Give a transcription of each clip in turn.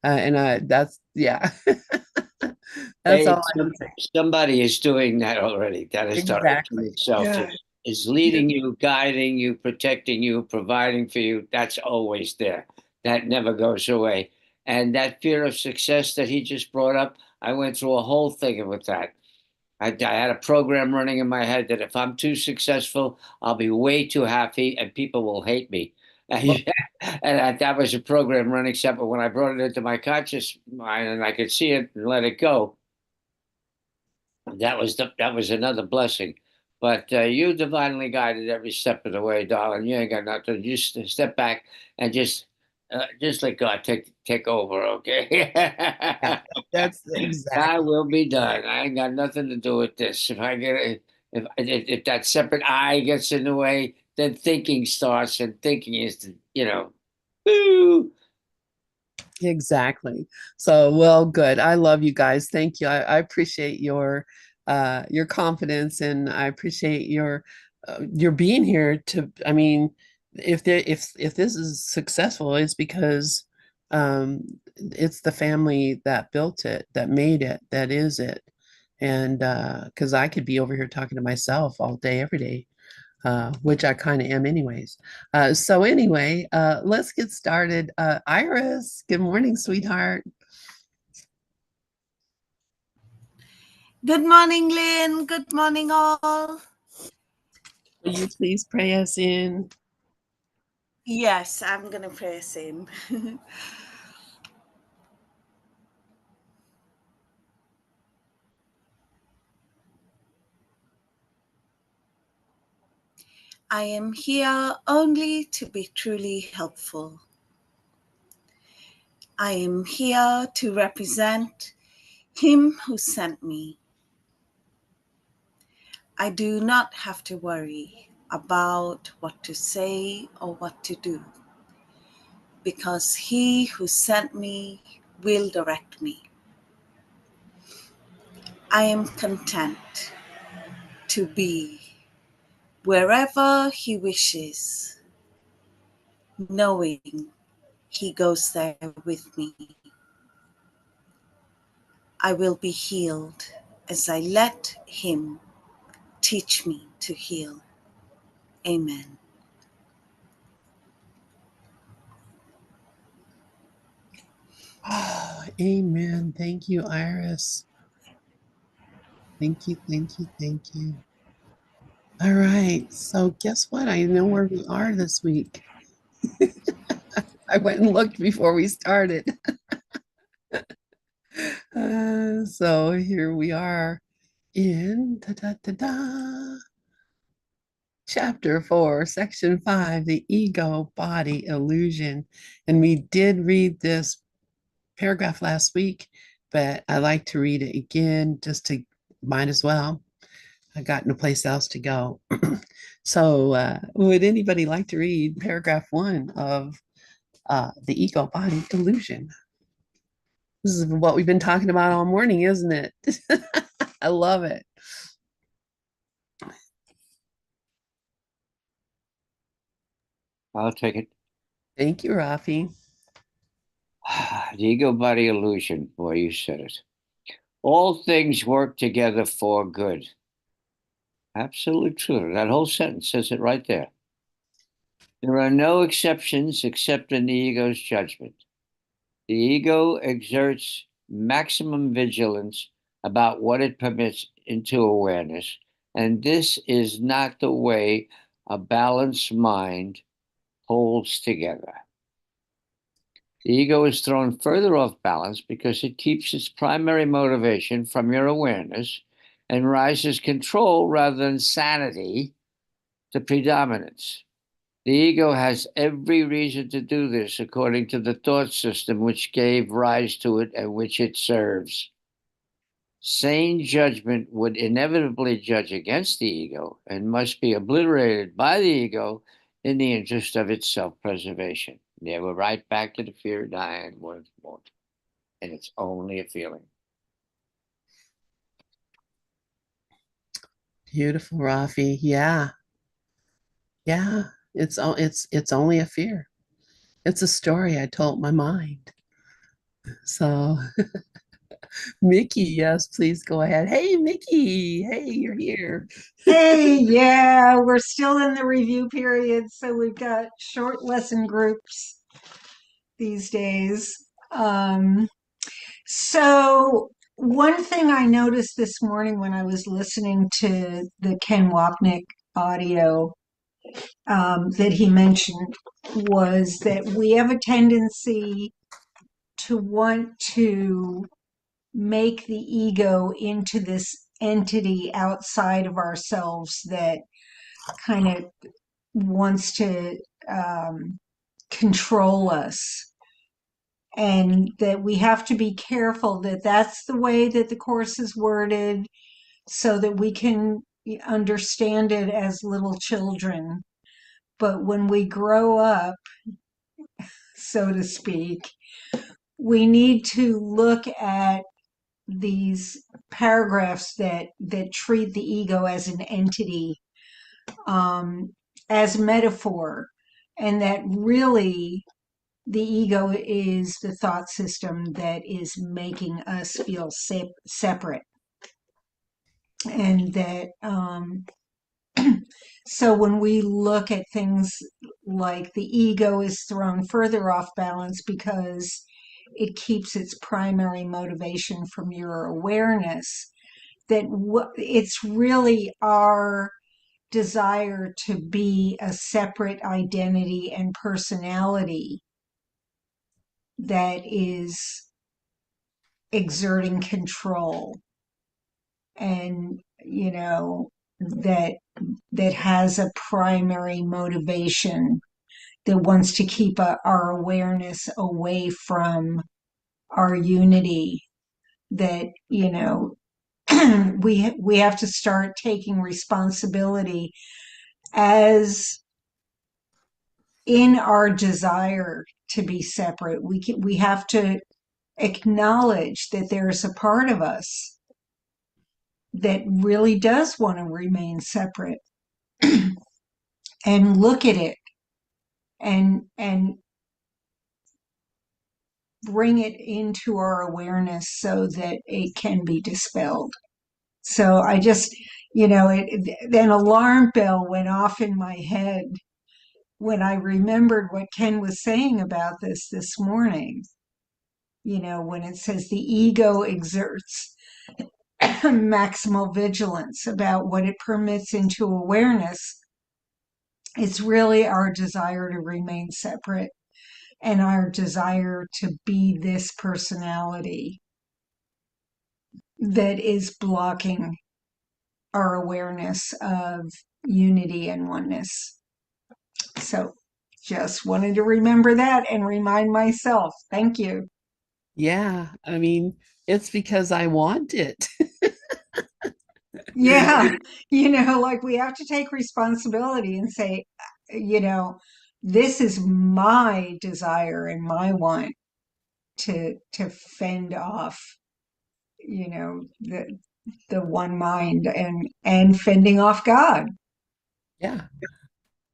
That's, yeah. That's Hey, all I can say. somebody is doing that already. That is direction Exactly. itself Yeah. is Yeah. leading you, guiding you, protecting you, providing for you. That's always there. That never goes away. And that fear of success that he just brought up, I went through a whole thing with that. I had a program running in my head that if I'm too successful, I'll be way too happy and people will hate me. And that was a program running separate. When I brought it into my conscious mind and I could see it and let it go, that was another blessing. But you divinely guided every step of the way, darling. You ain't got nothing. You step back and just let God take over, okay? Yeah. That's exactly. I will be done. I ain't got nothing to do with this. If I get if that separate I gets in the way, then thinking starts, and thinking is woo. Exactly. So, well, good. I love you guys. Thank you. I appreciate your confidence, and I appreciate your being here to, I mean, if this is successful, it's because it's the family that built it, that made it, that is it. And because I could be over here talking to myself all day, every day, which I kind of am anyways. So anyway, let's get started. Iris, good morning, sweetheart. Good morning, Lynn. Good morning, all. Will you please pray us in? Yes, I'm going to pray us in. I am here only to be truly helpful. I am here to represent Him who sent me. I do not have to worry about what to say or what to do, because He who sent me will direct me. I am content to be wherever He wishes, knowing He goes there with me. I will be healed as I let Him teach me to heal. Amen. Oh, amen. Thank you, Iris. Thank you, thank you, thank you. All right. So guess what? I know where we are this week. I went and looked before we started. So here we are in chapter 4, section 5, the ego body illusion. And we did read this paragraph last week, but I like to read it again just to might as well. I got no place else to go. So, would anybody like to read paragraph 1 of the ego body illusion? This is what we've been talking about all morning, isn't it? I love it. I'll take it. Thank you, Rafi. The ego body illusion. Boy, you said it. All things work together for good. Absolutely true. That whole sentence says it right there. There are no exceptions except in the ego's judgment. The ego exerts maximum vigilance about what it permits into awareness, and this is not the way a balanced mind holds together. The ego is thrown further off balance because it keeps its primary motivation from your awareness and rises control rather than sanity to predominance. The ego has every reason to do this according to the thought system which gave rise to it and which it serves. Sane judgment would inevitably judge against the ego and must be obliterated by the ego in the interest of its self preservation. Yeah, we're right back to the fear of dying once more. And it's only a feeling. Beautiful, Rafi. Yeah. Yeah. It's only a fear. It's a story I told my mind. So, Mickey, yes, please go ahead. Hey, Mickey. Hey, you're here. Hey, yeah, we're still in the review period, so we've got short lesson groups these days. So one thing I noticed this morning when I was listening to the Ken Wapnick audio that he mentioned was that we have a tendency to want to make the ego into this entity outside of ourselves that kind of wants to control us, and that we have to be careful that that's the way that the course is worded so that we can understand it as little children. But when we grow up, so to speak, we need to look at these paragraphs that treat the ego as an entity, as metaphor, and that really the ego is the thought system that is making us feel separate. And that, so when we look at things like the ego is thrown further off balance because it keeps its primary motivation from your awareness, that it's really our desire to be a separate identity and personality that is exerting control, and that has a primary motivation that wants to keep our awareness away from our unity, that we have to start taking responsibility as in our desire to be separate. We have to acknowledge that there's a part of us that really does want to remain separate, and look at it and bring it into our awareness so that it can be dispelled. So I just, an alarm bell went off in my head when I remembered what Ken was saying about this morning. When it says the ego exerts maximal vigilance about what it permits into awareness, it's really our desire to remain separate and our desire to be this personality that is blocking our awareness of unity and oneness. So just wanted to remember that and remind myself. Thank you. Yeah, I mean, it's because I want it. Yeah, like we have to take responsibility and say, you know, this is my desire and my want to fend off, the one mind, and fending off God. Yeah.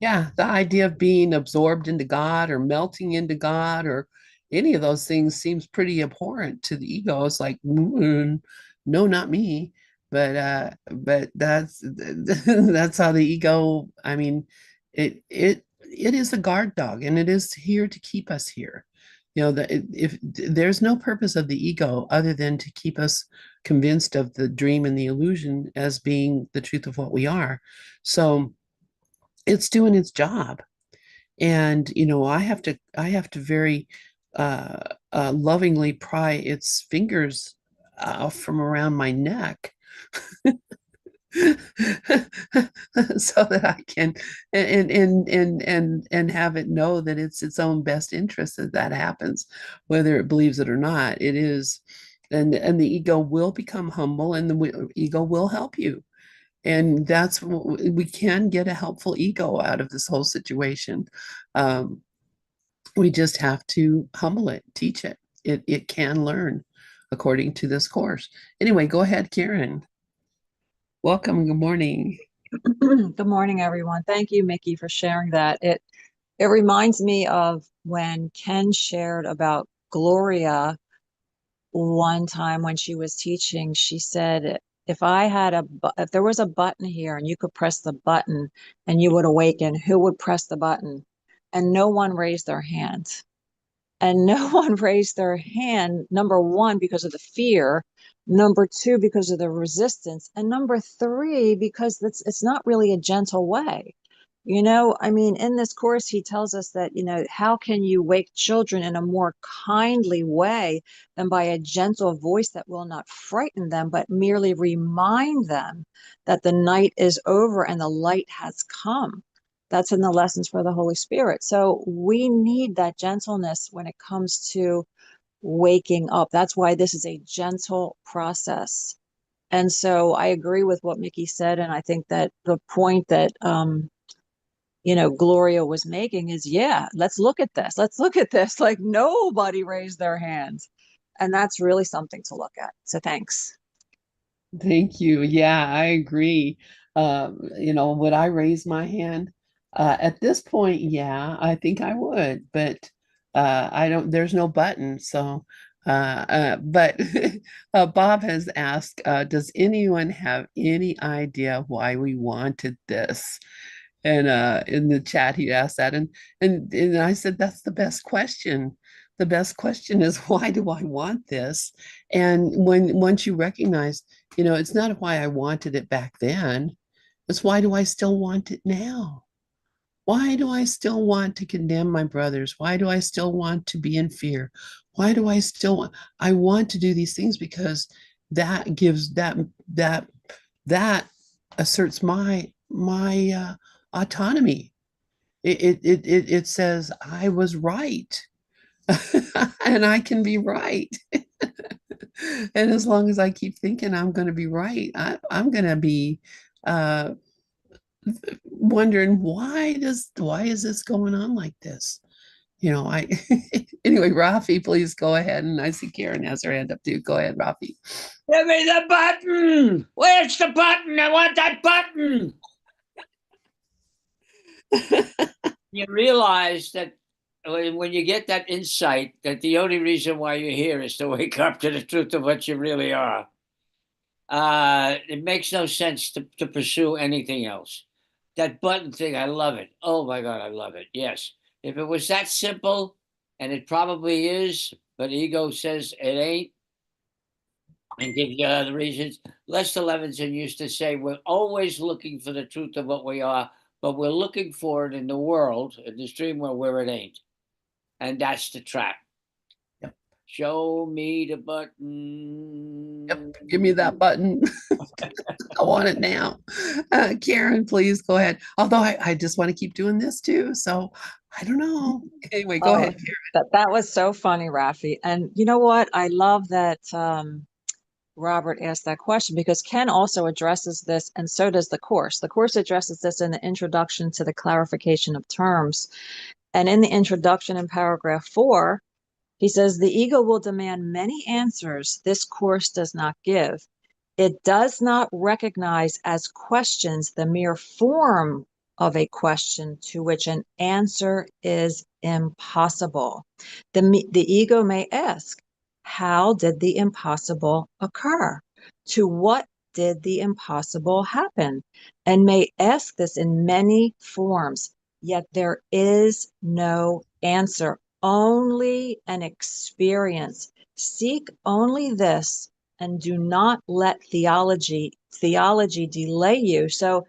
Yeah, the idea of being absorbed into God or melting into God or any of those things seems pretty abhorrent to the ego. It's like, no, not me. But that's that's how the ego, I mean, it is a guard dog and it is here to keep us here. If there's no purpose of the ego other than to keep us convinced of the dream and the illusion as being the truth of what we are. So it's doing its job, and I have to very lovingly pry its fingers from around my neck so that I can and have it know that it's its own best interest that that happens, whether it believes it or not. It is, and the ego will become humble, and the ego will help you, and that's we can get a helpful ego out of this whole situation. um, we just have to humble it, teach it. It can learn according to this course. Anyway, go ahead, Karen. Welcome. Good morning. Good morning, everyone. Thank you, Mickey, for sharing that. It reminds me of when Ken shared about Gloria one time when she was teaching, she said, if there was a button here and you could press the button and you would awaken, who would press the button? And no one raised their hand. And no one raised their hand, number one, because of the fear, number two, because of the resistance, and number three, because it's not really a gentle way. I mean, in this course, he tells us that, how can you wake children in a more kindly way than by a gentle voice that will not frighten them, but merely remind them that the night is over and the light has come. That's in the lessons for the Holy Spirit. So we need that gentleness when it comes to waking up. That's why this is a gentle process. And so I agree with what Mickey said. And I think that the point that, Gloria was making is, yeah, let's look at this. Let's look at this. Like nobody raised their hands. And that's really something to look at. So thanks. Thank you. Yeah, I agree. Would I raise my hand? At this point, yeah, I think I would, but I don't, there's no button. So, but Bob has asked, does anyone have any idea why we wanted this? And in the chat, he asked that, and I said that's the best question. The best question is why do I want this? And once you recognize, it's not why I wanted it back then. It's why do I still want it now? Why do I still want to condemn my brothers? Why do I still want to be in fear? Why do I still want, I want to do these things because that gives that asserts my autonomy. It says I was right and I can be right. And as long as I keep thinking I'm going to be right, I'm going to be uh, wondering why is this going on like this? I anyway, Rafi, please go ahead. And I see Karen has her hand up too. Go ahead, Rafi. Give me the button. Where's the button? I want that button. You realize that when you get that insight that the only reason why you're here is to wake up to the truth of what you really are, it makes no sense to pursue anything else. That button thing, I love it. Oh my God, I love it. Yes. If it was that simple, and it probably is, but ego says it ain't, and give you the reasons. Lester Levinson used to say, we're always looking for the truth of what we are, but we're looking for it in the world, in this dream world where it ain't. And that's the trap. Yep. Show me the button. Yep. Give me that button. I want it now. Karen, please go ahead. Although I just want to keep doing this too. So I don't know. Anyway, go ahead, Karen. That was so funny, Rafi. And you know what? I love that Robert asked that question because Ken also addresses this, and so does the Course. The Course addresses this in the introduction to the clarification of terms. And in the introduction in paragraph 4, he says, the ego will demand many answers this Course does not give. It does not recognize as questions the mere form of a question to which an answer is impossible. The ego may ask, how did the impossible occur? To what did the impossible happen? And may ask this in many forms, yet there is no answer, only an experience. Seek only this and do not let theology delay you. So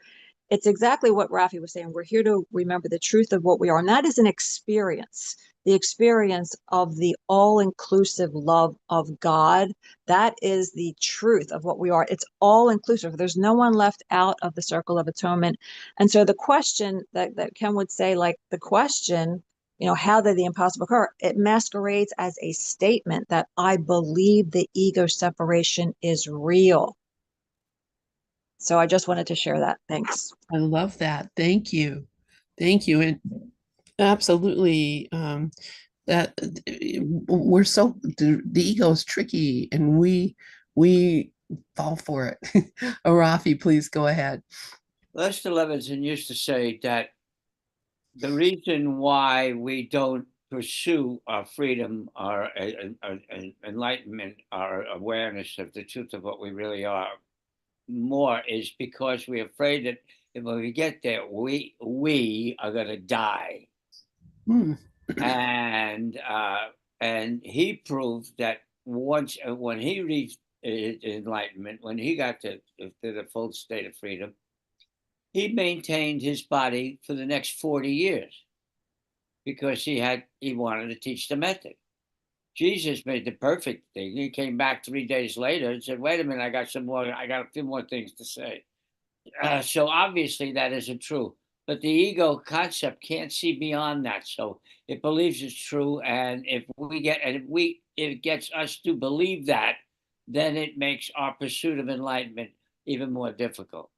it's exactly what Rafi was saying. We're here to remember the truth of what we are, and that is an experience, the experience of the all-inclusive love of God. That is the truth of what we are. It's all-inclusive. There's no one left out of the circle of atonement. And so the question that Ken would say, like the question, how did the impossible occur? It masquerades as a statement that I believe the ego separation is real. So I just wanted to share that. Thanks. I love that. Thank you. Thank you. And absolutely, that we're the ego is tricky and we fall for it. Rafi, please go ahead. Lester Levinson used to say that the reason why we don't pursue our freedom, our enlightenment, our awareness of the truth of what we really are more is because we're afraid that if we get there, we are going to die. Hmm. And he proved that once when he reached enlightenment, when he got to the full state of freedom, he maintained his body for the next 40 years because he wanted to teach the method. Jesus made the perfect thing. He came back 3 days later and said, "Wait a minute, I got a few more things to say." So obviously that isn't true. But the ego concept can't see beyond that. So it believes it's true. And if it gets us to believe that, then it makes our pursuit of enlightenment even more difficult.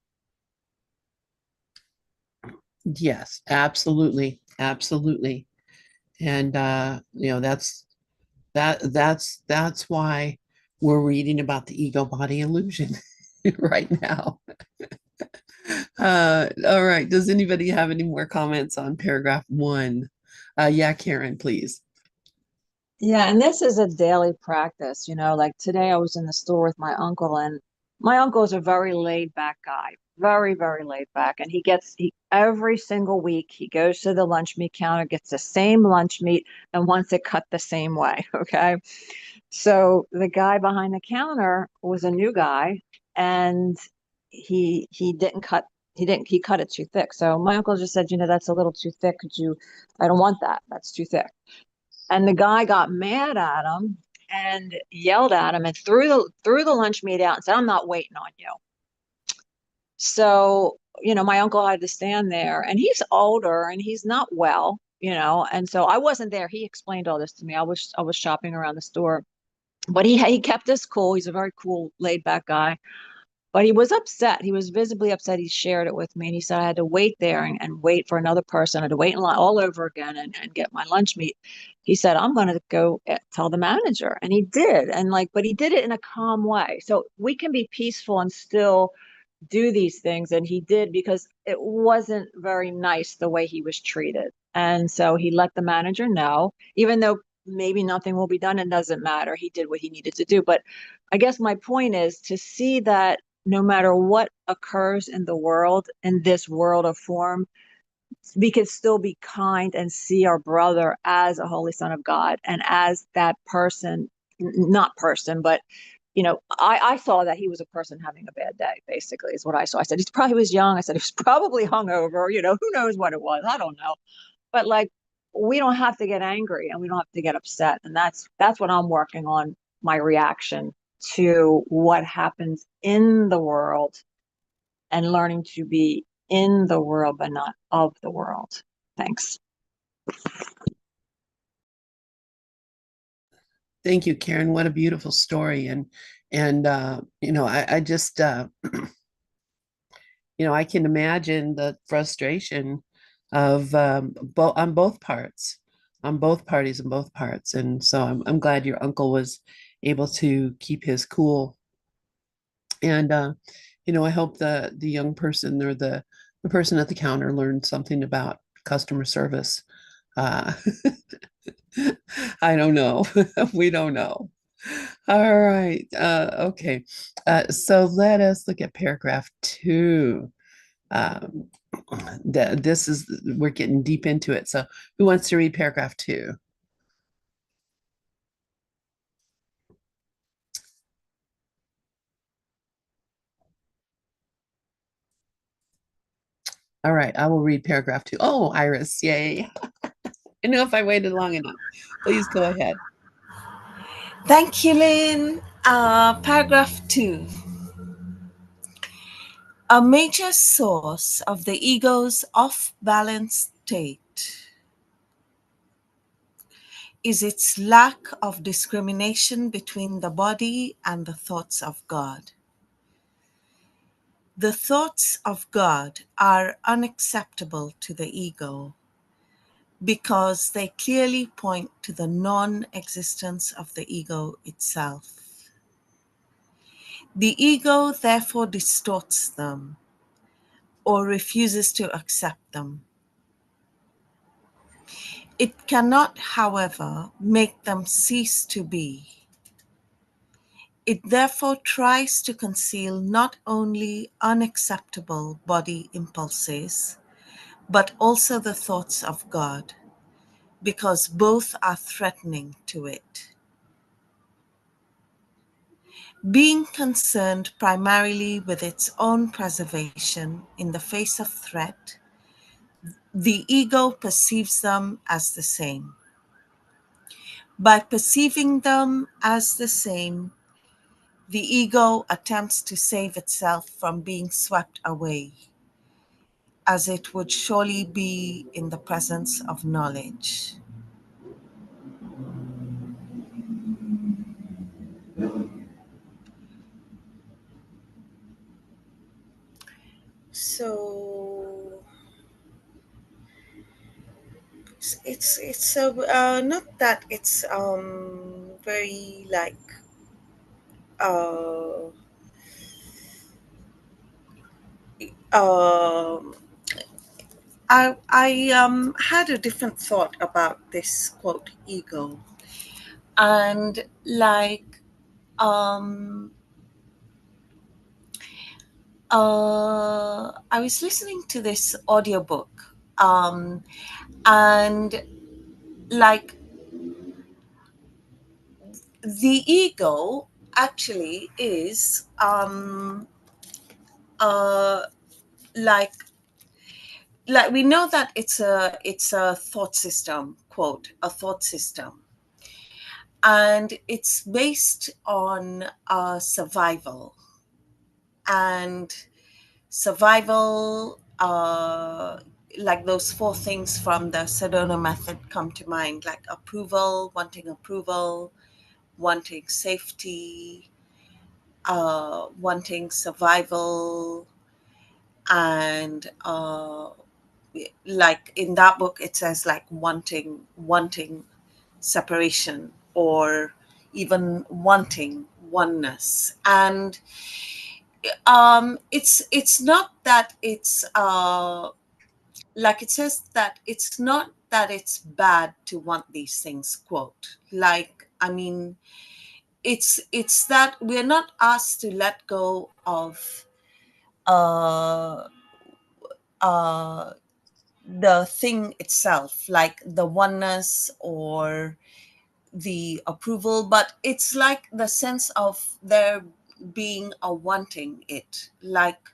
Yes, absolutely. Absolutely. And that's why we're reading about the ego body illusion right now. All right. Does anybody have any more comments on paragraph 1? Yeah, Karen, please. Yeah, and this is a daily practice. Like today I was in the store with my uncle, and my uncle is a very laid back guy, very, very laid back. And every single week he goes to the lunch meat counter, gets the same lunch meat, and wants it cut the same way. Okay. So the guy behind the counter was a new guy, and he cut it too thick. So my uncle just said, that's a little too thick. I don't want that. That's too thick. And the guy got mad at him and yelled at him and threw the lunch meat out and said, "I'm not waiting on you." So, my uncle had to stand there, and he's older and he's not well, and so I wasn't there. He explained all this to me. I was shopping around the store, but he kept us cool. He's a very cool, laid back guy. But he was upset. He was visibly upset. He shared it with me. And he said I had to wait there and wait for another person. I had to wait in line all over again and get my lunch meat. He said, "I'm going to go tell the manager." And he did. But he did it in a calm way. So we can be peaceful and still do these things. And he did, because it wasn't very nice the way he was treated. And so he let the manager know, even though maybe nothing will be done. It doesn't matter. He did what he needed to do. But I guess my point is to see that no matter what occurs in the world, in this world of form, we can still be kind and see our brother as a holy son of God and as that person, not person, but I saw that he was a person having a bad day, basically, is what I saw. I said, he was young. I said, he was probably hungover, who knows what it was? I don't know. But we don't have to get angry and we don't have to get upset. And that's what I'm working on, my reaction to what happens in the world and learning to be in the world, but not of the world. Thanks. Thank you, Karen. What a beautiful story. And I just I can imagine the frustration of on both parts, on both parties and both parts. And so I'm glad your uncle was able to keep his cool. And I hope the young person or the person at the counter learned something about customer service. Uh, I don't know. We don't know. All right. Okay. So let us look at paragraph 2. Um, we're getting deep into it. So who wants to read paragraph 2? All right. I will read paragraph 2. Oh, Iris. Yay. I know if I waited long enough. Please go ahead. Thank you, Lynn. Paragraph 2. A major source of the ego's off balance state is its lack of discrimination between the body and the thoughts of God. The thoughts of God are unacceptable to the ego because they clearly point to the non-existence of the ego itself. The ego therefore distorts them or refuses to accept them. It cannot, however, make them cease to be. It therefore tries to conceal not only unacceptable body impulses, but also the thoughts of God, because both are threatening to it. Being concerned primarily with its own preservation in the face of threat, the ego perceives them as the same. By perceiving them as the same, the ego attempts to save itself from being swept away, as it would surely be in the presence of knowledge. So it's a not that it's very like uh um I had a different thought about this quote ego, and like um I was listening to this audiobook, um and like the ego actually is uh like we know that it's a thought system, quote, a thought system, and it's based on survival, and survival, like those four things from the Sedona method come to mind, like approval, wanting safety, wanting survival, and like in that book it says like wanting separation, or even wanting oneness. And it's not that it's like it says that it's not that it's bad to want these things, quote, like, I mean, it's that we're not asked to let go of uh uh the thing itself, like the oneness or the approval, but it's like the sense of there being a wanting it, like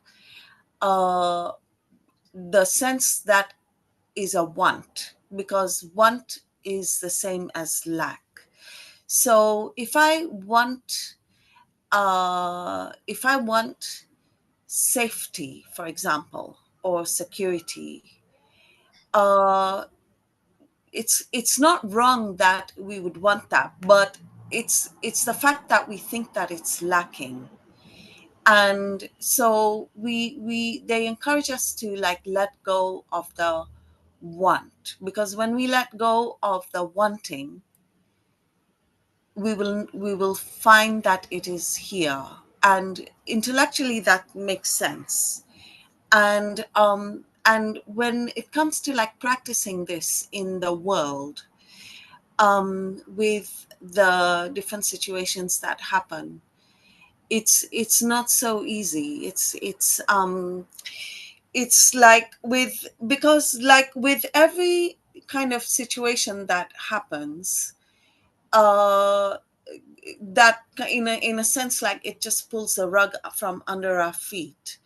uh the sense that is a want, because want is the same as lack. So if I want safety, for example, or security, uh it's not wrong that we would want that, but it's the fact that we think that it's lacking. And so we they encourage us to like let go of the want, because when we let go of the wanting, we will find that it is here, and intellectually that makes sense. And when it comes to like practicing this in the world, with the different situations that happen, it's not so easy. It's like with, because like with every kind of situation that happens, uh that in a sense, like it just pulls the rug from under our feet.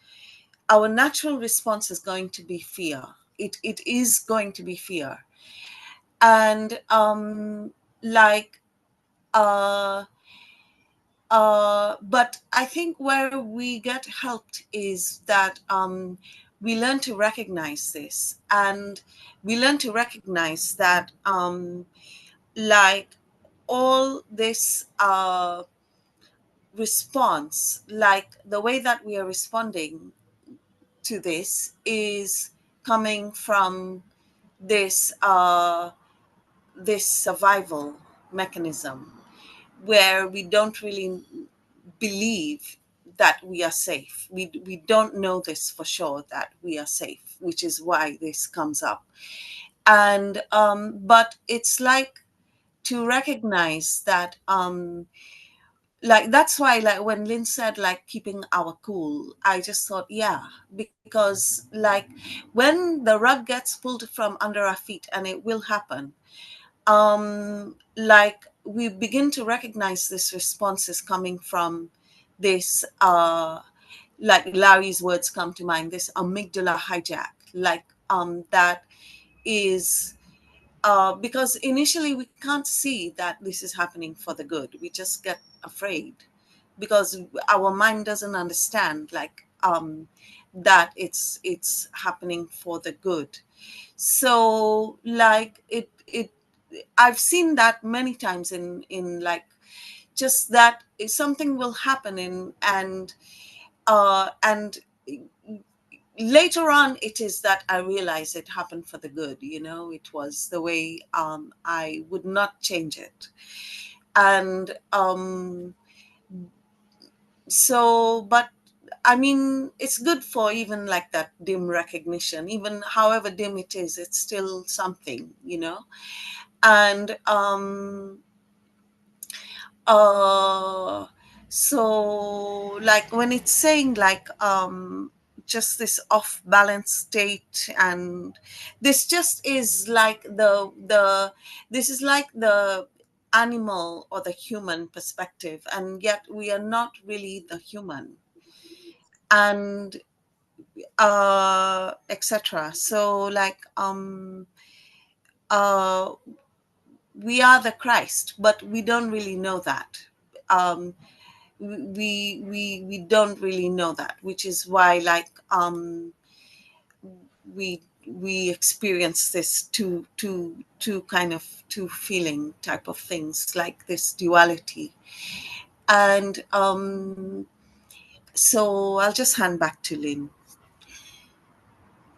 Our natural response is going to be fear. It is going to be fear. And like uh but I think where we get helped is that we learn to recognize this, and we learn to recognize that like all this response, like the way that we are responding to this is coming from this this survival mechanism, where we don't really believe that we are safe. We don't know this for sure that we are safe, which is why this comes up. And but it's like to recognize that like that's why, like when Lynn said like keeping our cool, I just thought, yeah, because like when the rug gets pulled from under our feet, and it will happen, like we begin to recognize this response is coming from this like Larry's words come to mind, this amygdala hijack, like that is because initially we can't see that this is happening for the good. We just get afraid because our mind doesn't understand like that it's happening for the good. So like it I've seen that many times in like just that something will happen in and later on it is that I realize it happened for the good. It was the way I would not change it. And so but I mean, it's good for even like that dim recognition, even however dim it is, it's still something. And uh so like when it's saying like just this off balance state, and this just is like the this is like the animal or the human perspective, and yet we are not really the human, and etc. So like uh we are the Christ, but we don't really know that. um we don't really know that, which is why like we experience this two kind of two feeling type of things, like this duality. And so I'll just hand back to Lynn.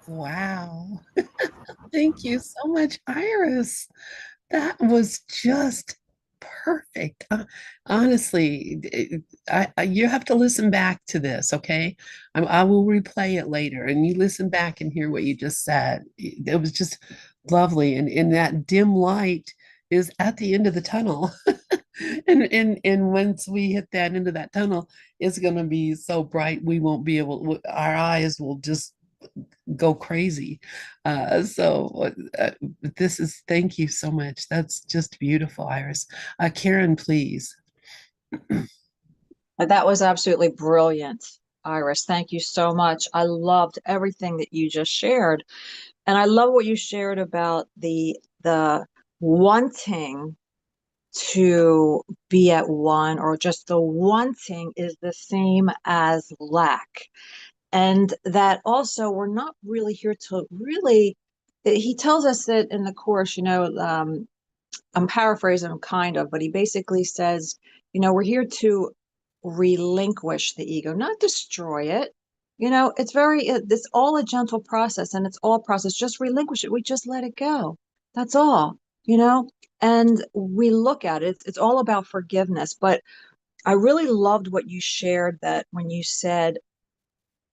Wow. Thank you so much, Iris. That was just perfect. Honestly, you have to listen back to this, okay? I will replay it later, and you listen back and hear what you just said. It was just lovely, and in that dim light is at the end of the tunnel. And once we hit that into that tunnel, it's going to be so bright we won't be able. Our eyes will just go crazy. So this is, thank you so much. That's just beautiful, Iris. Karen, please. That was absolutely brilliant, Iris. Thank you so much. I loved everything that you just shared. And I love what you shared about the wanting to be at one, or just the wanting is the same as lack. And that also we're not really here to really, he tells us that in the course, I'm paraphrasing him kind of, but he basically says, we're here to relinquish the ego, not destroy it. It's all a gentle process, and it's all process. Just relinquish it. We just let it go. That's all, you know? And we look at it, it's all about forgiveness. But I really loved what you shared, that when you said,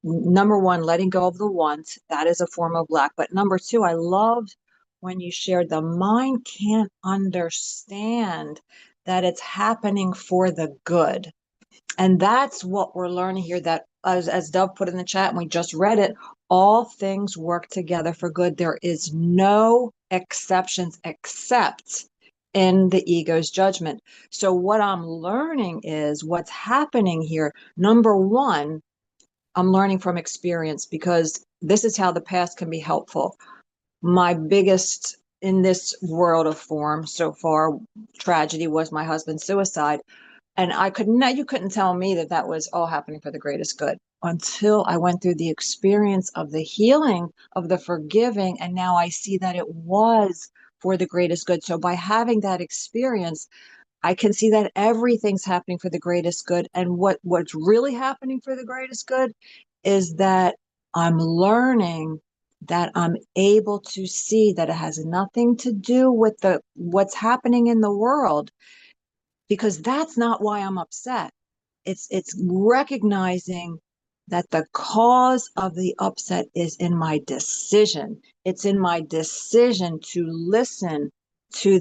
number one, letting go of the want, that is a form of lack. But number two, I loved when you shared the mind can't understand that it's happening for the good. And that's what we're learning here, that as Dove put in the chat, and we just read it, all things work together for good. There is no exceptions except in the ego's judgment. So what I'm learning is what's happening here. Number one, I'm learning from experience, because this is how the past can be helpful. My biggest in this world of form so far tragedy was my husband's suicide. And you couldn't tell me that that was all happening for the greatest good until I went through the experience of the healing, of the forgiving. And now I see that it was for the greatest good. So by having that experience, I can see that everything's happening for the greatest good. And what's really happening for the greatest good is that I'm learning that I'm able to see that it has nothing to do with what's happening in the world, because that's not why I'm upset. It's recognizing that the cause of the upset is in my decision. It's in my decision to listen to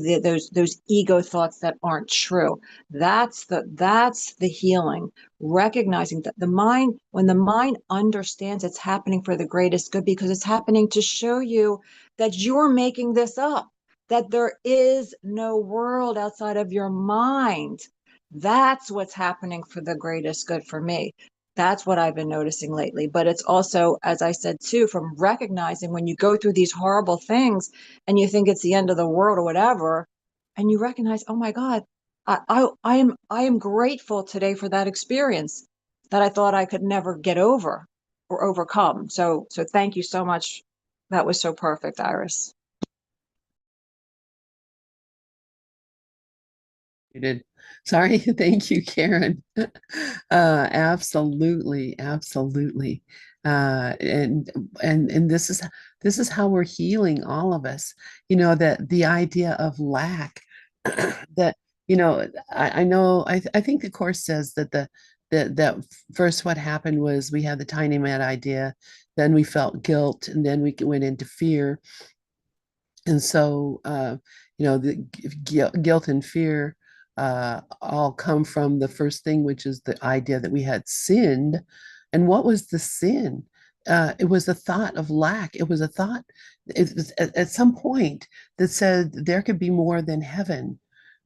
those ego thoughts that aren't true. That's the healing. Recognizing that the mind, when the mind understands it's happening for the greatest good, because it's happening to show you that you're making this up, that there is no world outside of your mind. That's what's happening for the greatest good for me. That's what I've been noticing lately. But it's also, as I said too, from recognizing when you go through these horrible things and you think it's the end of the world or whatever, and you recognize, oh my God, I am grateful today for that experience that I thought I could never get over or overcome. So thank you so much. That was so perfect, Iris. You did. Sorry. Thank you, Karen. Absolutely, absolutely. And this is how we're healing all of us. That the idea of lack, that I know I think the course says that that first what happened was we had the tiny mad idea, then we felt guilt, and then we went into fear. And so, the guilt and fear all come from the first thing, which is the idea that we had sinned. And what was the sin? It was a thought of lack. It was a thought, it was at some point that said there could be more than heaven.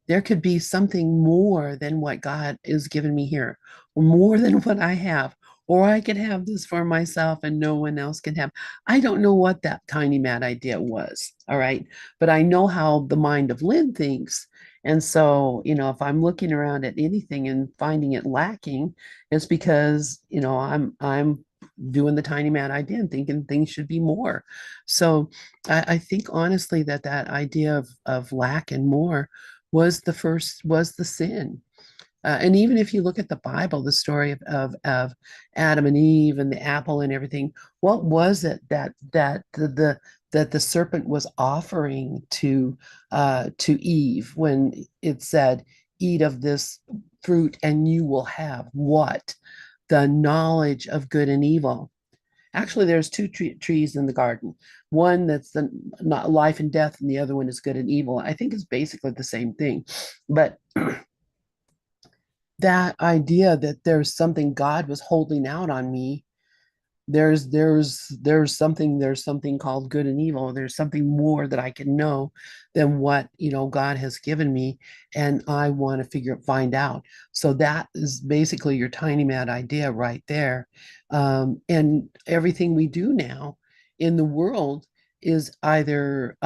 There could be something more than what God is giving me here, or more than what I have, or I could have this for myself and no one else can have. I don't know what that tiny mad idea was. All right. But I know how the mind of Lynn thinks. And so, if I'm looking around at anything and finding it lacking, it's because, I'm doing the tiny mad idea and thinking things should be more. So I think honestly that idea of lack and more was the sin. And even if you look at the Bible, the story of Adam and Eve and the apple and everything, what was it that the serpent was offering to Eve when it said, "Eat of this fruit, and you will have what? The knowledge of good and evil." Actually, there's two trees in the garden. One that's the not life and death, and the other one is good and evil. I think it's basically the same thing, but that idea that there's something God was holding out on me, there's something called good and evil. There's something more that I can know than what God has given me, and I want to find out. So that is basically your tiny mad idea right there. And everything we do now in the world is either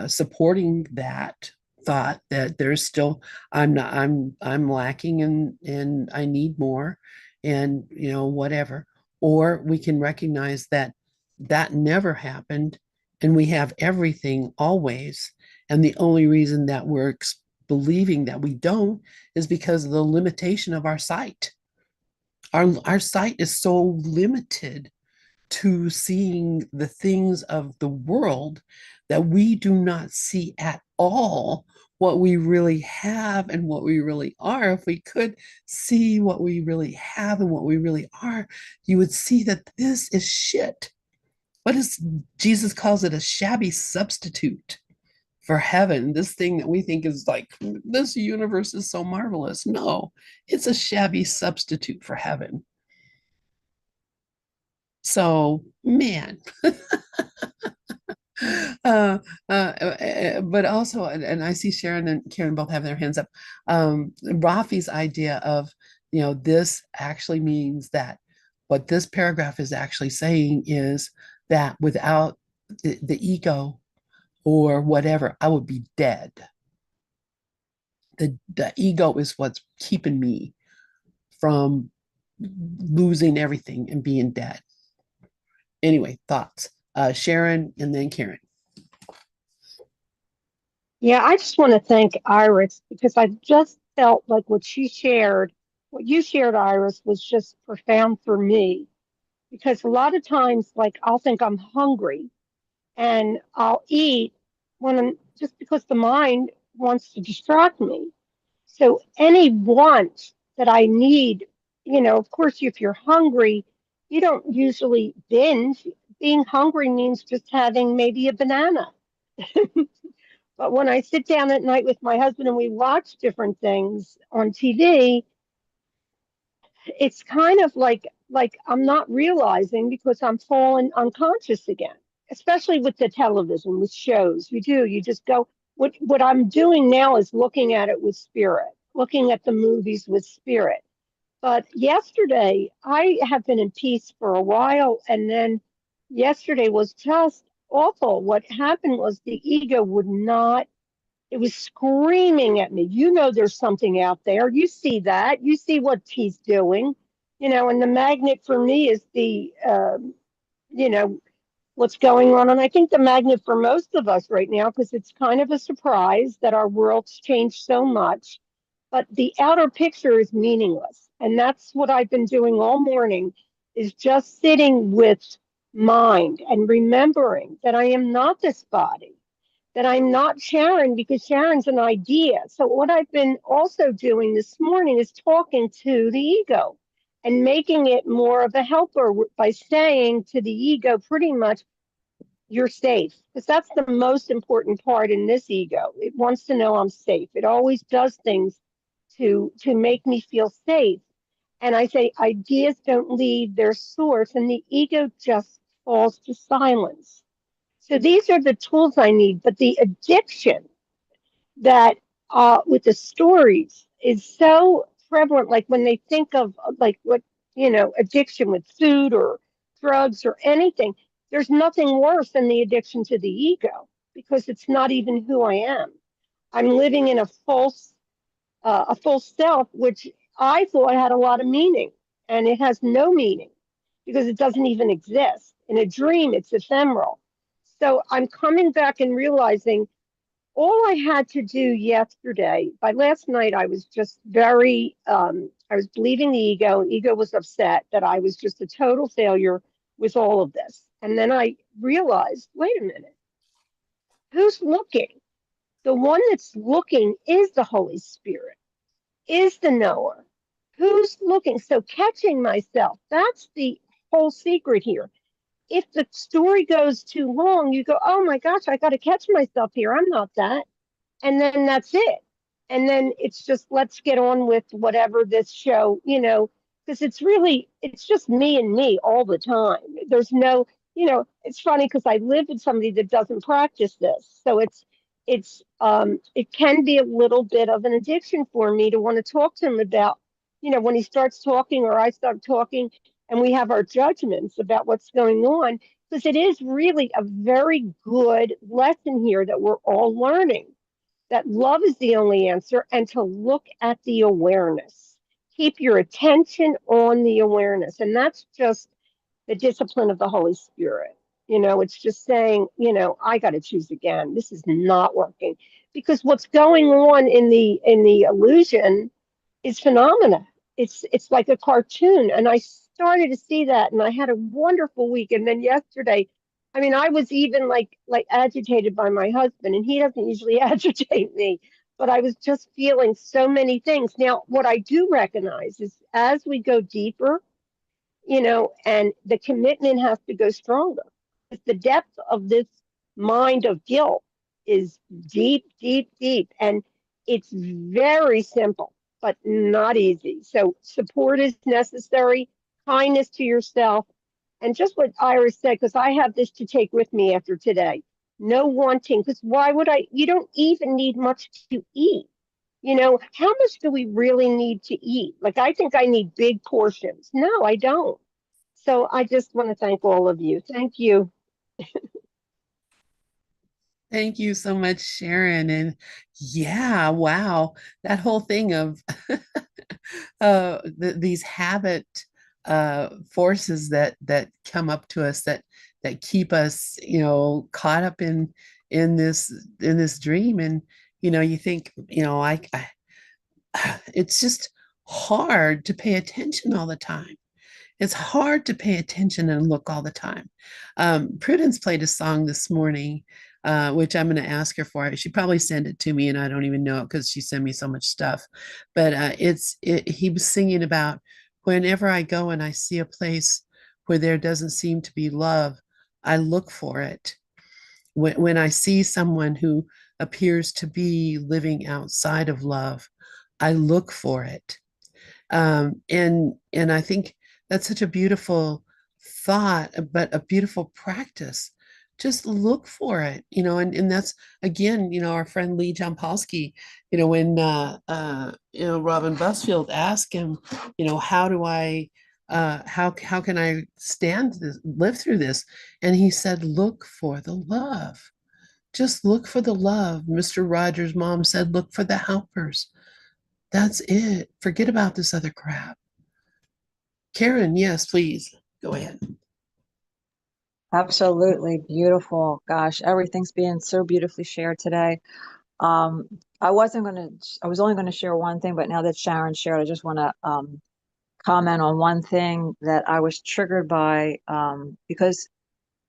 supporting that thought that there's still I'm lacking and I need more, and whatever. Or we can recognize that that never happened and we have everything always. And the only reason that we're believing that we don't is because of the limitation of our sight. Our sight is so limited to seeing the things of the world that we do not see at all what we really have and what we really are. If we could see what we really have and what we really are, you would see that this is shit. What is Jesus calls it, a shabby substitute for heaven? This thing that we think is like, this universe is so marvelous. No, it's a shabby substitute for heaven. So, man, uh, but also, and I see Sharon and Karen both have their hands up. Rafi's idea of, this actually means that what this paragraph is actually saying is that without the ego or whatever, I would be dead. The ego is what's keeping me from losing everything and being dead. Anyway, thoughts. Sharon and then Karen. Yeah, I just want to thank Iris because I just felt like what you shared, Iris, was just profound for me. Because a lot of times, like, I'll think I'm hungry and I'll eat when I'm just because the mind wants to distract me. So any want that I need of course, if you're hungry, you don't usually binge. Being hungry means just having maybe a banana. But when I sit down at night with my husband and we watch different things on TV, it's kind of like I'm not realizing because I'm falling unconscious again, especially with the television, with shows. You just go. What I'm doing now is looking at it with spirit, looking at the movies with spirit. But yesterday, I have been in peace for a while, and then yesterday was just awful. What happened was the ego would not, it was screaming at me. There's something out there. You see that. You see what he's doing. And the magnet for me is you know, what's going on. And I think the magnet for most of us right now, because it's kind of a surprise that our world's changed so much, but the outer picture is meaningless. And that's what I've been doing all morning is just sitting with mind and remembering that I am not this body, that I'm not Sharon because Sharon's an idea. So what I've been also doing this morning is talking to the ego and making it more of a helper by saying to the ego pretty much, you're safe, because that's the most important part in this ego. It wants to know I'm safe. It always does things to make me feel safe. And I say ideas don't leave their source, and the ego just falls to silence. So these are the tools I need. But the addiction that with the stories is so prevalent. Like when they think of like what, addiction with food or drugs or anything, there's nothing worse than the addiction to the ego because it's not even who I am. I'm living in a full self, which I thought had a lot of meaning, and it has no meaning because it doesn't even exist. In a dream, it's ephemeral. So I'm coming back and realizing all I had to do yesterday, by last night, I was just I was believing the ego. Ego was upset that I was just a total failure with all of this. And then I realized, wait a minute, who's looking? The one that's looking is the Holy Spirit, is the knower. Who's looking? So catching myself, that's the whole secret here. If the story goes too long, you go, oh my gosh, I got to catch myself here. I'm not that. And then that's it. And then it's just let's get on with whatever this show, because it's just me and me all the time. There's no, it's funny because I live with somebody that doesn't practice this. So it can be a little bit of an addiction for me to want to talk to him about, when he starts talking or I start talking and we have our judgments about what's going on, because it is really a very good lesson here that we're all learning that love is the only answer and to look at the awareness. Keep your attention on the awareness. And that's just the discipline of the Holy Spirit. It's just saying, I got to choose again. This is not working because what's going on in the illusion is phenomena. It's like a cartoon. And I started to see that and I had a wonderful week. And then yesterday, I mean, I was even like agitated by my husband, and he doesn't usually agitate me, but I was just feeling so many things. Now, what I do recognize is as we go deeper, and the commitment has to go stronger. The depth of this mind of guilt is deep, deep, deep. And it's very simple, but not easy. So support is necessary, kindness to yourself, and just what Iris said, because I have this to take with me after today. No wanting, because why would I? You don't even need much to eat. How much do we really need to eat? Like, I think I need big portions. No, I don't. So I just want to thank all of you. Thank you. Thank you so much, Sharon. And yeah, wow, that whole thing of these habit forces that come up to us that keep us, caught up in this dream. And you think, it's just hard to pay attention all the time. It's hard to pay attention and look all the time. Prudence played a song this morning, which I'm going to ask her for. She probably sent it to me, and I don't even know it because she sent me so much stuff. But he was singing about whenever I go and I see a place where there doesn't seem to be love, I look for it. When I see someone who appears to be living outside of love, I look for it. And I think that's such a beautiful thought, but a beautiful practice. Just look for it, and that's again, our friend Lee Jampolsky, when Robin Busfield asked him, how do I how can I stand this, live through this? And he said, look for the love. Just look for the love. Mr. Rogers' mom said, look for the helpers. That's it. Forget about this other crap. Karen, yes, please go ahead. Absolutely beautiful. Gosh, everything's being so beautifully shared today. Um, I was only going to share one thing, but now that Sharon shared, I just want to comment on one thing that I was triggered by, because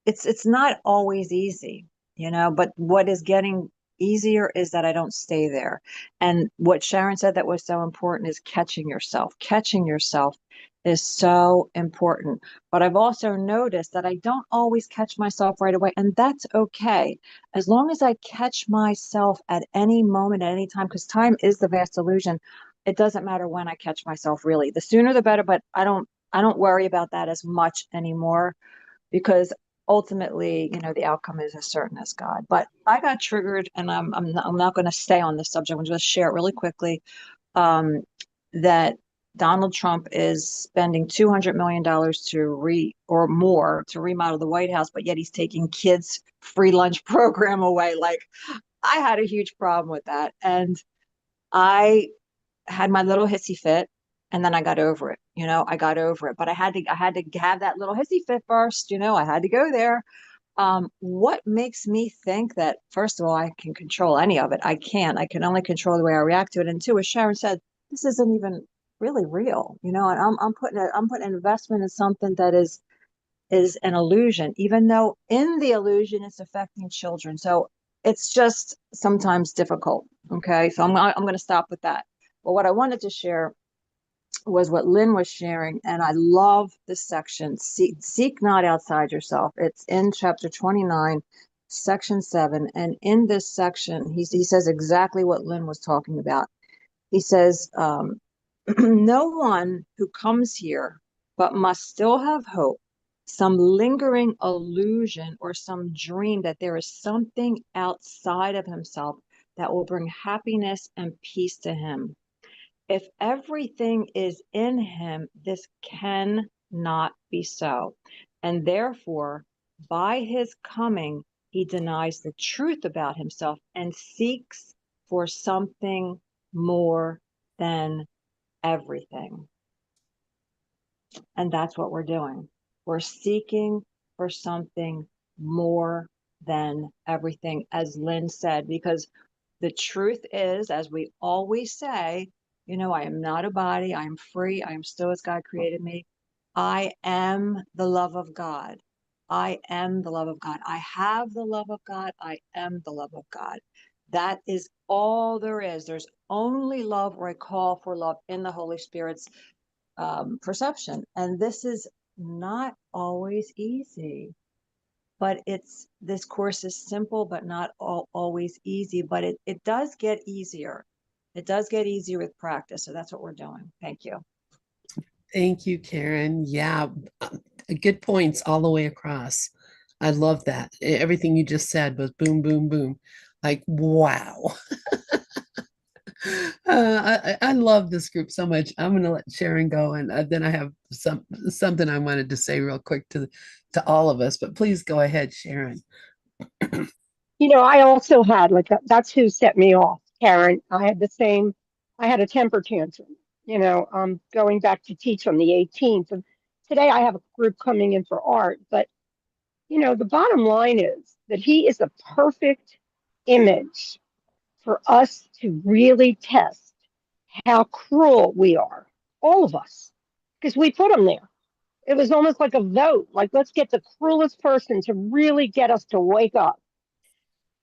it's not always easy, but what is getting easier is that I don't stay there. And what Sharon said that was so important is catching yourself. Catching yourself is so important. But I've also noticed that I don't always catch myself right away, and that's okay. As long as I catch myself at any moment, at any time, because time is the vast illusion. It doesn't matter when I catch myself, really. The sooner the better, but I don't worry about that as much anymore, because ultimately, the outcome is as certain as God. But I got triggered, and I'm not going to stay on this subject. I'm just going to share it really quickly. That Donald Trump is spending $200 million or more to remodel the White House, but yet he's taking kids' free lunch program away. Like, I had a huge problem with that, and I had my little hissy fit, and then I got over it. I got over it, but I had to have that little hissy fit first. I had to go there. What makes me think that, first of all, I can control any of it? I can't. I can only control the way I react to it. And two, as Sharon said, this isn't even really real, and I'm putting an investment in something that is an illusion, even though in the illusion it's affecting children. So it's just sometimes difficult. Okay, so I'm going to stop with that. But what I wanted to share was what Lynn was sharing, and I love this section. Seek not outside yourself. It's in chapter 29, section 7. And in this section, he says exactly what Lynn was talking about. He says, no one who comes here but must still have hope, some lingering illusion or some dream that there is something outside of himself that will bring happiness and peace to him. If everything is in him, this cannot be so. And therefore, by his coming, he denies the truth about himself and seeks for something more than everything. And that's what we're doing. We're seeking for something more than everything, as Lynn said, because the truth is, as we always say, I am not a body. I am free. I am still as God created me. I am the love of God. I am the love of God. I have the love of God. I am the love of God. That is all there is. There's only love, or a call for love in the Holy Spirit's perception. And this is not always easy. But this course is simple, but not always easy. But it does get easier. It does get easier with practice. So that's what we're doing. Thank you. Thank you, Karen. Yeah, good points all the way across. I love that. Everything you just said was boom, boom, boom. Like, wow. I love this group so much. I'm going to let Sharon go, and then I have something I wanted to say real quick to all of us. But please go ahead, Sharon. I also had that's who set me off, Karen. I had a temper tantrum, going back to teach on the 18th. And today I have a group coming in for art. But, the bottom line is that he is a perfect image for us to really test how cruel we are, all of us, because we put him there. It was almost like a vote, like, let's get the cruelest person to really get us to wake up.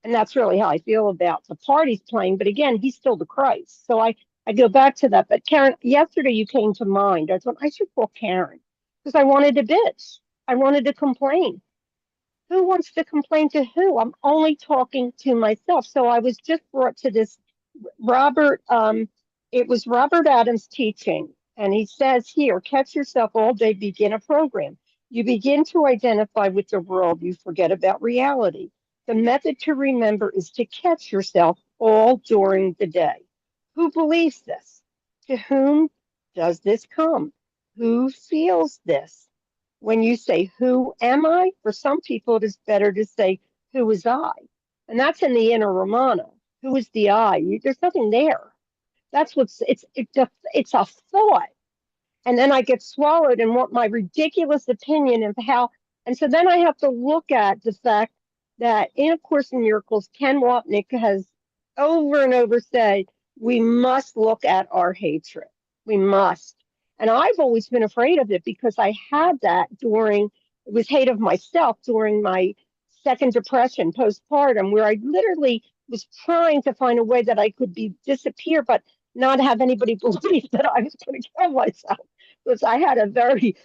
And that's really how I feel about the parties playing. But again, he's still the Christ. So I I go back to that. But Karen, yesterday you came to mind. I thought I should call Karen because I wanted to bitch. I wanted to complain. Who wants to complain to who? I'm only talking to myself. So I was just brought to this Robert, it was Robert Adams' teaching, and he says here, catch yourself all day, begin a program. You begin to identify with the world, you forget about reality. The method to remember is to catch yourself all during the day. Who believes this? To whom does this come? Who feels this? When you say, who am I? For some people, it is better to say, who is I? And that's in the inner Ramana. Who is the I? There's nothing there. That's what's it's a thought, and then I get swallowed in what my ridiculous opinion of how. And so then I have to look at the fact that in A Course in Miracles, Ken Wapnick has over and over said we must look at our hatred. We must. And I've always been afraid of it because I had that during it was hate of myself during my second depression postpartum, where I literally was trying to find a way that I could be disappear, but not have anybody believe that I was going to kill myself. Because I had a very,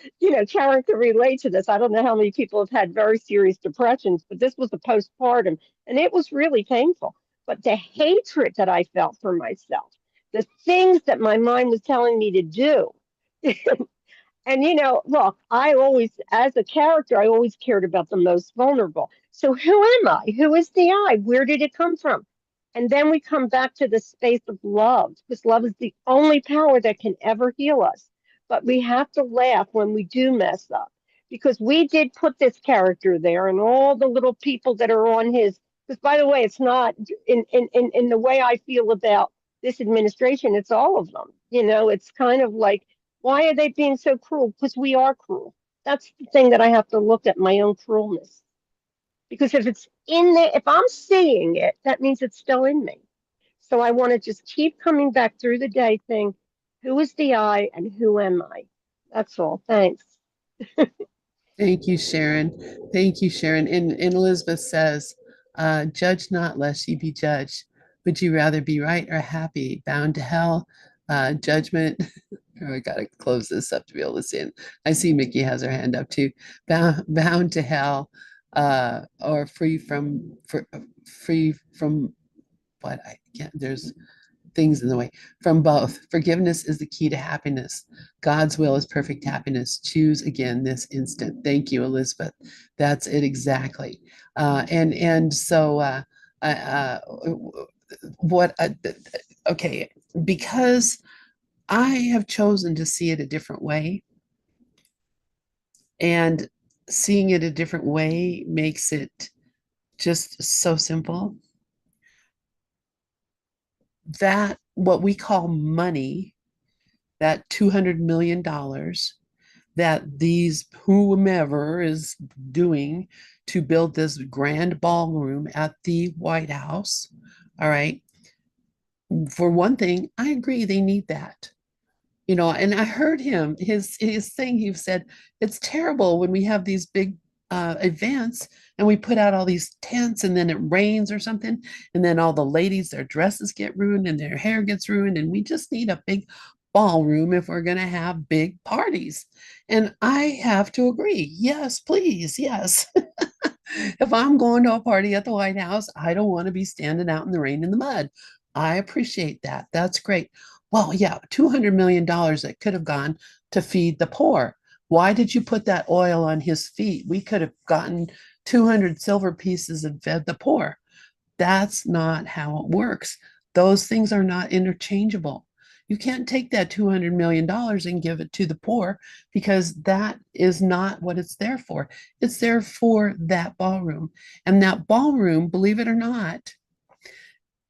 Karen can relate to this. I don't know how many people have had very serious depressions, but this was a postpartum, and it was really painful. But the hatred that I felt for myself, the things that my mind was telling me to do, and look, I always, as a character, I always cared about the most vulnerable. So who am I? Who is the I? Where did it come from? And then we come back to the space of love, because love is the only power that can ever heal us. But we have to laugh when we do mess up, because we did put this character there and all the little people that are on his. Because by the way, it's not in the way I feel about this administration, it's all of them. It's kind of like, why are they being so cruel? Because we are cruel. That's the thing that I have to look at, my own cruelness. Because if it's in there, if I'm seeing it, that means it's still in me. So I want to just keep coming back through the day saying, who is the I and who am I? That's all. Thanks. Thank you, Sharon. Thank you, Sharon. And Elizabeth says, judge not lest ye be judged. Would you rather be right or happy? Bound to hell, judgment. Oh, I gotta close this up to be able to see it. I see Mickey has her hand up too. Bound to hell, or free from what I can't. There's things in the way. From both. Forgiveness is the key to happiness. God's will is perfect happiness. Choose again this instant. Thank you, Elizabeth. That's it exactly. And so what? Okay, because I have chosen to see it a different way, and seeing it a different way makes it just so simple. That what we call money, that $200 million that these whomever is doing to build this grand ballroom at the White House. All right. For one thing, I agree they need that. And I heard his thing. He said it's terrible when we have these big events and we put out all these tents and then it rains or something, and then all the ladies, their dresses get ruined and their hair gets ruined, and we just need a big ballroom if we're going to have big parties. And I have to agree. Yes, please. Yes. If I'm going to a party at the White House, I don't want to be standing out in the rain and the mud. I appreciate that. That's great. Well, yeah, $200 million that could have gone to feed the poor. Why did you put that oil on his feet? We could have gotten 200 silver pieces and fed the poor. That's not how it works. Those things are not interchangeable. You can't take that $200 million and give it to the poor, because that is not what it's there for. It's there for that ballroom. And that ballroom, believe it or not,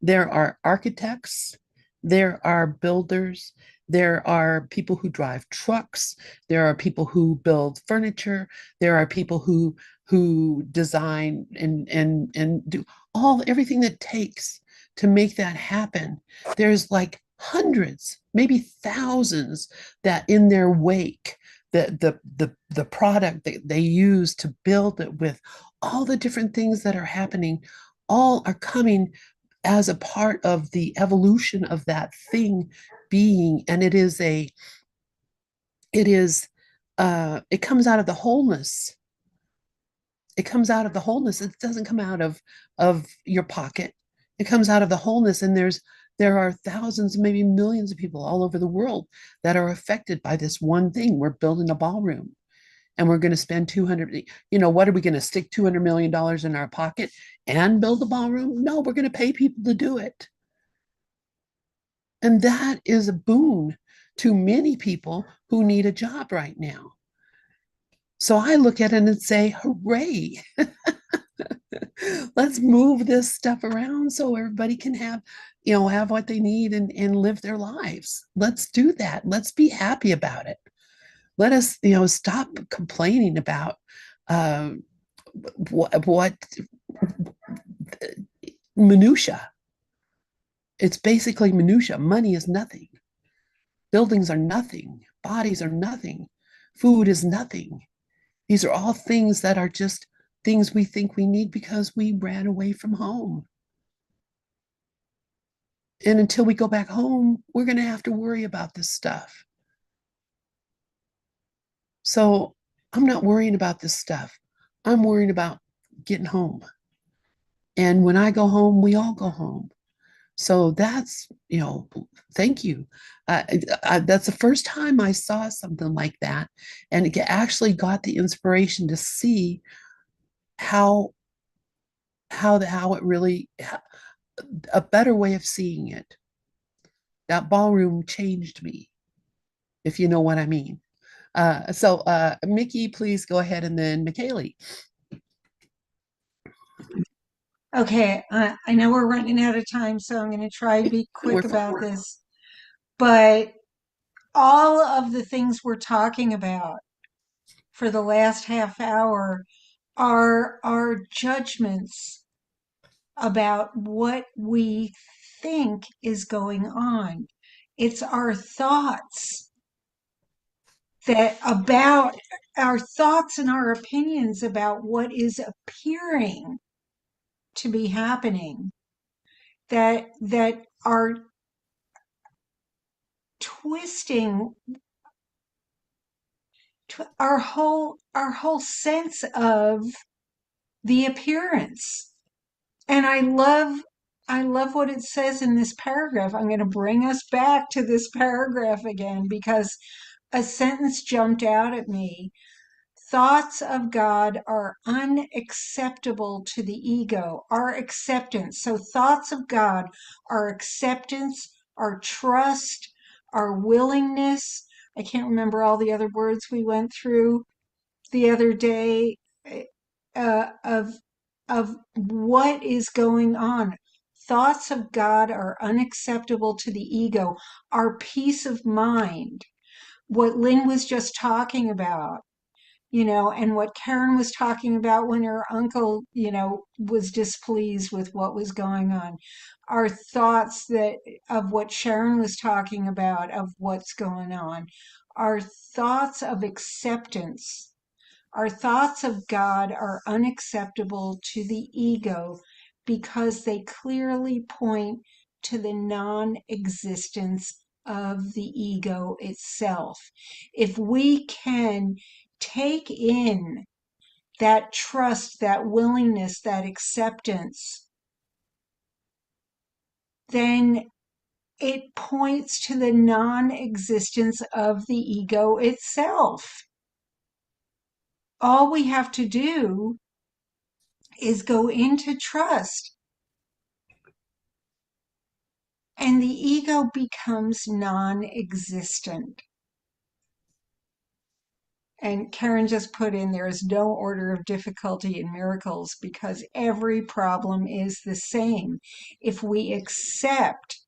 there are architects, there are builders, there are people who drive trucks, there are people who build furniture, there are people who design and do everything that takes to make that happen. There's like hundreds, maybe thousands, that in their wake, the product that they use to build it with, all the different things that are happening, all are coming as a part of the evolution of that thing being, and it is it comes out of the wholeness. It comes out of the wholeness. It doesn't come out of your pocket. It comes out of the wholeness. And there are thousands, maybe millions of people all over the world that are affected by this one thing. We're building a ballroom and we're going to spend 200, what are we going to stick $200 million in our pocket and build a ballroom? No, we're going to pay people to do it. And that is a boon to many people who need a job right now. So I look at it and say, hooray. Let's move this stuff around so everybody can have what they need and live their lives. Let's do that. Let's be happy about it. Let us, stop complaining about what minutia. It's basically minutia. Money is nothing. Buildings are nothing. Bodies are nothing. Food is nothing. These are all things that are just things we think we need because we ran away from home. And until we go back home, we're going to have to worry about this stuff. So I'm not worrying about this stuff. I'm worrying about getting home. And when I go home, we all go home. So that's, thank you. That's the first time I saw something like that. And it actually got the inspiration to see how it really, a better way of seeing it. That ballroom changed me, if you know what I mean. So Mickey, please go ahead, and then McKaylee. Okay, I know we're running out of time, so I'm going to try to be We're quick about this. But all of the things we're talking about for the last half hour are our judgments about what we think is going on. It's our thoughts that about our thoughts and our opinions about what is appearing to be happening that are twisting our whole sense of the appearance. And I love what it says in this paragraph. I'm going to bring us back to this paragraph again because a sentence jumped out at me. Thoughts of God are unacceptable to the ego. Our acceptance. So thoughts of God, our acceptance, our trust, our willingness. I can't remember all the other words we went through the other day of what is going on. Thoughts of God are unacceptable to the ego. Our peace of mind, what Lynn was just talking about, and what Karen was talking about when her uncle, was displeased with what was going on. Our thoughts that of what Sharon was talking about, of what's going on. Our thoughts of acceptance. Our thoughts of God are unacceptable to the ego because they clearly point to the non existence of the ego itself. If we can take in that trust, that willingness, that acceptance, then it points to the non existence of the ego itself. All we have to do is go into trust, and the ego becomes non existent. And Karen just put in there is no order of difficulty in miracles because every problem is the same. If we accept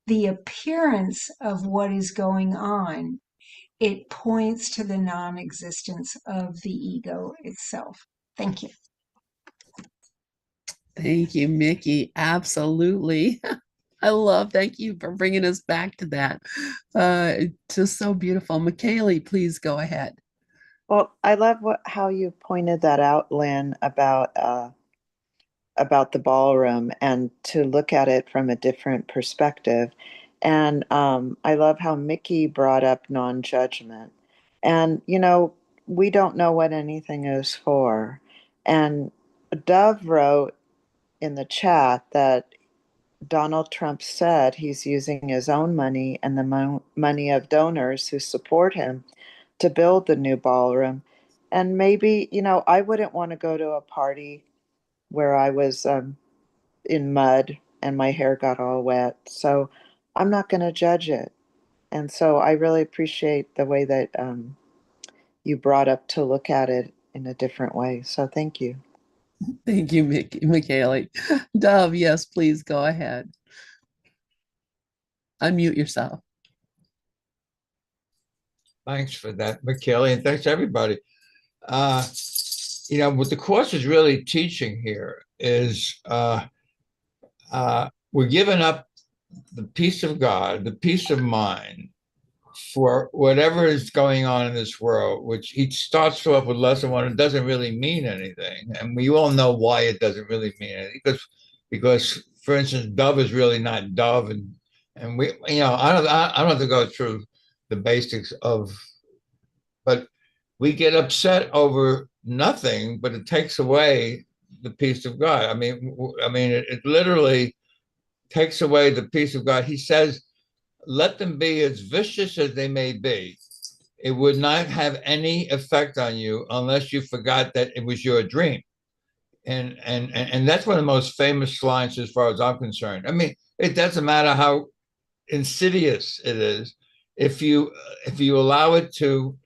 the appearance of what is going on, it points to the non existence of the ego itself. Thank you. Thank you, Mickey. Absolutely. Thank you for bringing us back to that. Just so beautiful. McKaylee, please go ahead. Well, I love how you pointed that out, Lynn, about about the ballroom and to look at it from a different perspective. And I love how Mickey brought up non-judgment. And, we don't know what anything is for. And Dove wrote in the chat that Donald Trump said he's using his own money and the money of donors who support him to build the new ballroom. And maybe, I wouldn't want to go to a party where I was in mud and my hair got all wet. So I'm not going to judge it. And so I really appreciate the way that you brought up to look at it in a different way. So thank you. Thank you, Michaela. Dove, yes, please go ahead. Unmute yourself. Thanks for that, Michaela, and thanks to everybody. What the course is really teaching here is we're giving up the peace of God, the peace of mind for whatever is going on in this world, which he starts off with lesson one. It doesn't really mean anything. And we all know why it doesn't really mean anything. Because for instance, dove is really not dove. And we, I don't have to go through the basics but we get upset over nothing, but it takes away the peace of God. I mean, it literally takes away the peace of God. He says, let them be as vicious as they may be. It would not have any effect on you unless you forgot that it was your dream. And that's one of the most famous lines as far as I'm concerned. I mean, it doesn't matter how insidious it is. If you allow it to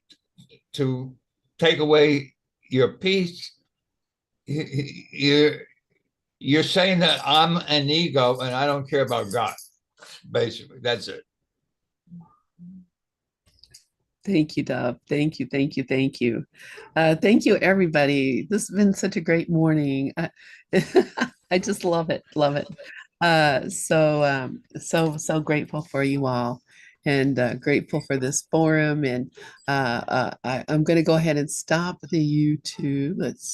take away your peace, you're saying that I'm an ego and I don't care about God. Basically, that's it. Thank you, Dove. Thank you, thank you, thank you. Thank you, everybody. This has been such a great morning. I just love it, love it. So grateful for you all, and grateful for this forum. And I'm going to go ahead and stop the YouTube. Let's see.